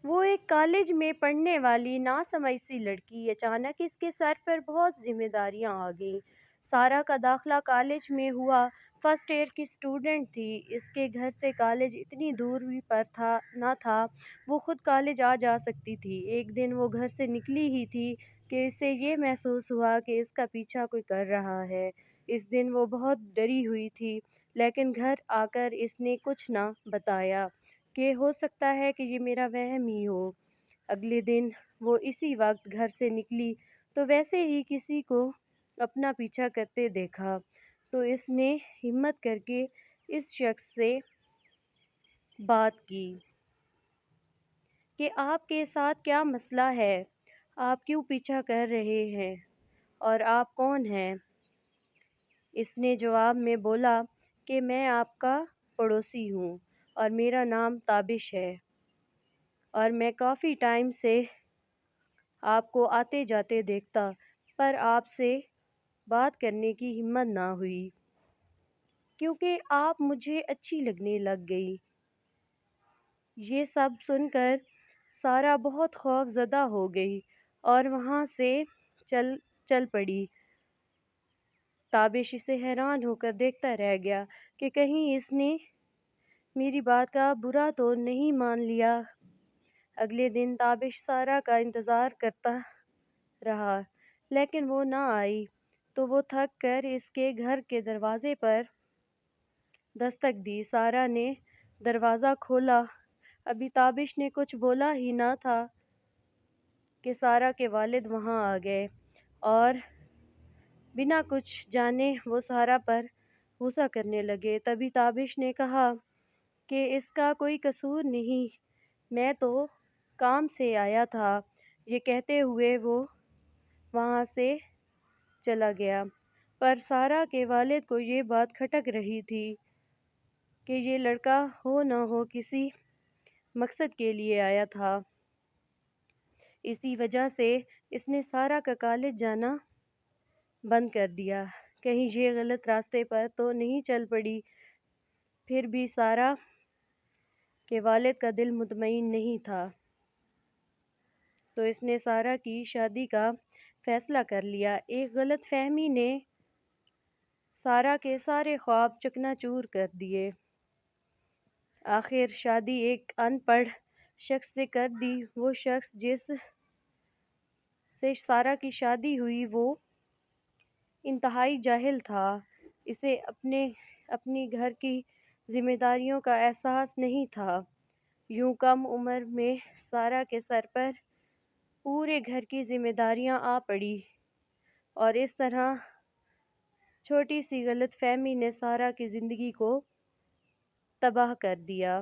وہ ایک کالج میں پڑھنے والی ناسمجھ سی لڑکی۔ اچانک اس کے سر پر بہت ذمہ داریاں آ گئیں۔ سارہ کا داخلہ کالج میں ہوا۔ فرسٹ ایئر کی اسٹوڈنٹ تھی۔ اس کے گھر سے کالج اتنی دوری پر نہ تھا، وہ خود کالج آ جا سکتی تھی۔ ایک دن وہ گھر سے نکلی ہی تھی کہ اسے یہ محسوس ہوا کہ اس کا پیچھا کوئی کر رہا ہے۔ اس دن وہ بہت ڈری ہوئی تھی، لیکن گھر آ کر اس نے کچھ نہ بتایا کہ ہو سکتا ہے کہ یہ میرا وہم ہی ہو۔ اگلے دن وہ اسی وقت گھر سے نکلی تو ویسے ہی کسی کو اپنا پیچھا کرتے دیکھا، تو اس نے ہمت کر کے اس شخص سے بات کی کہ آپ کے ساتھ کیا مسئلہ ہے، آپ کیوں پیچھا کر رہے ہیں اور آپ کون ہیں؟ اس نے جواب میں بولا کہ میں آپ کا پڑوسی ہوں اور میرا نام تابش ہے، اور میں کافی ٹائم سے آپ کو آتے جاتے دیکھتا، پر آپ سے بات کرنے کی ہمت نہ ہوئی کیونکہ آپ مجھے اچھی لگنے لگ گئی۔ یہ سب سن کر سارہ بہت خوف زدہ ہو گئی اور وہاں سے چل پڑی۔ تابش اسے حیران ہو کر دیکھتا رہ گیا کہ کہیں اس نے میری بات کا برا تو نہیں مان لیا۔ اگلے دن تابش سارہ کا انتظار کرتا رہا، لیکن وہ نہ آئی، تو وہ تھک کر اس کے گھر کے دروازے پر دستک دی۔ سارہ نے دروازہ کھولا۔ ابھی تابش نے کچھ بولا ہی نہ تھا کہ سارہ کے والد وہاں آ گئے اور بنا کچھ جانے وہ سارہ پر غصہ کرنے لگے۔ تبھی تابش نے کہا کہ اس کا کوئی قصور نہیں، میں تو کام سے آیا تھا۔ یہ کہتے ہوئے وہ وہاں سے چلا گیا، پر سارہ کے والد کو یہ بات کھٹک رہی تھی کہ یہ لڑکا ہو نہ ہو کسی مقصد کے لیے آیا تھا۔ اسی وجہ سے اس نے سارہ کا کالج جانا بند کر دیا، کہیں یہ غلط راستے پر تو نہیں چل پڑی۔ پھر بھی سارہ کے والد کا دل مطمئن نہیں تھا، تو اس نے سارہ کی شادی کا فیصلہ کر لیا۔ ایک غلط فہمی نے سارہ کے سارے خواب چکنا چور کر دیے۔ آخر شادی ایک ان پڑھ شخص سے کر دی۔ وہ شخص جس سے سارہ کی شادی ہوئی وہ انتہائی جاہل تھا۔ اسے اپنی گھر کی ذمہ داریوں کا احساس نہیں تھا۔ یوں کم عمر میں سارہ کے سر پر پورے گھر کی ذمہ داریاں آ پڑیں، اور اس طرح چھوٹی سی غلط فہمی نے سارہ کی زندگی کو تباہ کر دیا۔